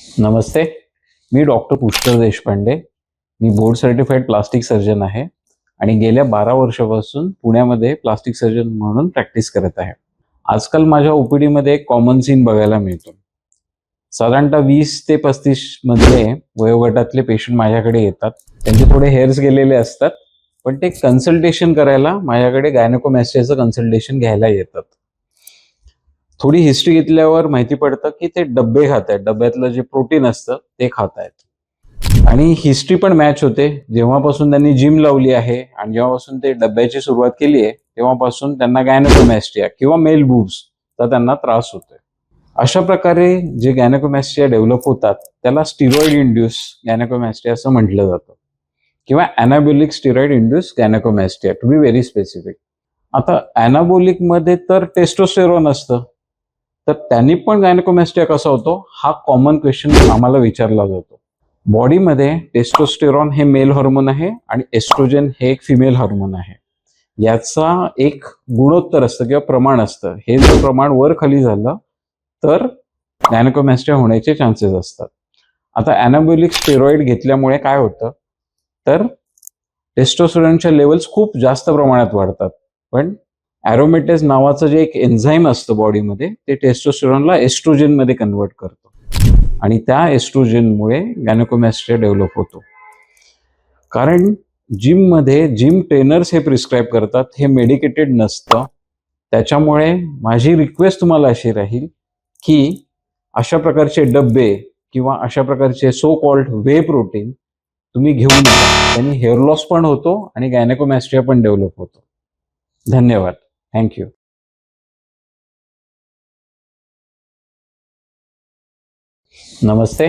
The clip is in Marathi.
नमस्ते. मी डॉक्टर पुष्कर देशपांडे. मी बोर्ड सर्टिफाईड प्लास्टिक सर्जन आहे आणि गेल्या 12 वर्षापासून पुण्यामध्ये प्लास्टिक सर्जन म्हणून प्रॅक्टिस करत आहे. आजकाल माझ्या ओपीडीमध्ये एक कॉमन सीन बघायला मिळतो. साधारणतः 20 ते 35 मधले वयोगटातले पेशंट माझ्याकडे येतात. त्यांचे थोडे हेअर्स गेलेले असतात, पण ते कन्सल्टेशन करायला माझ्याकडे गायनेकोमॅस्टियाचं कन्सल्टेशन घ्यायला येतात. थोडी हिस्ट्री घेतल्यावर माहिती पडतं की ते डब्बे खात आहेत, डब्यातलं जे प्रोटीन असतं ते खात आहेत आणि हिस्ट्री पण मॅच होते. जेव्हापासून त्यांनी जिम लावली आहे आणि जेव्हापासून ते डब्याची सुरुवात केली आहे तेव्हापासून त्यांना गायनेकोमॅस्टिया किंवा मेल बूब्सचा त्यांना त्रास होतोय. अशा प्रकारे जे गायनेकोमॅस्टिया डेव्हलप होतात त्याला स्टिरॉइड इंड्यूस गायनेकोमॅस्टिया असं म्हटलं जातं किंवा anabolic steroid induced gynaecomastia to be very specific. आता अॅनाबोलिक मध्ये तर टेस्टोस्टेरॉन असतं, तर त्यांनी पण गायनेकोमॅस्टिया कसा होतो हा कॉमन क्वेश्चन आम्हाला विचारला जातो. बॉडीमध्ये टेस्टोस्टेरॉन हे मेल हार्मोन आहे आणि एस्ट्रोजन हे एक फिमेल हार्मोन आहे. याचा एक गुणोत्तर असतं किंवा प्रमाण असतं. हे जर प्रमाण वर खाली झालं तर गायनेकोमॅस्टिया होण्याचे चान्सेस असतात. आता अॅनाबोलिक स्टेरॉइड घेतल्यामुळे काय होतं तर टेस्टोस्टेरॉनच्या लेवल्स खूप जास्त प्रमाणात वाढतात, पण ॲरोमेटेज नावाचं जे एक एन्झाईम असतं बॉडीमध्ये ते टेस्टोस्टेरॉनला एस्ट्रोजनमध्ये कन्वर्ट करतो आणि त्या एस्ट्रोजनमुळे गायनेकोमॅस्टिया डेव्हलप होतो. कारण जिममध्ये जिम ट्रेनर्स हे प्रिस्क्राईब करतात, हे मेडिकेटेड नसतं. त्याच्यामुळे माझी रिक्वेस्ट तुम्हाला अशी राहील की अशा प्रकारचे डब्बे किंवा अशा प्रकारचे सो कॉल्ड वे प्रोटीन तुम्ही घेऊ नका. त्यांनी हेअर लॉस पण होतो आणि गायनेकोमॅस्टिया पण डेव्हलप होतो. धन्यवाद. थँक्यू. नमस्ते.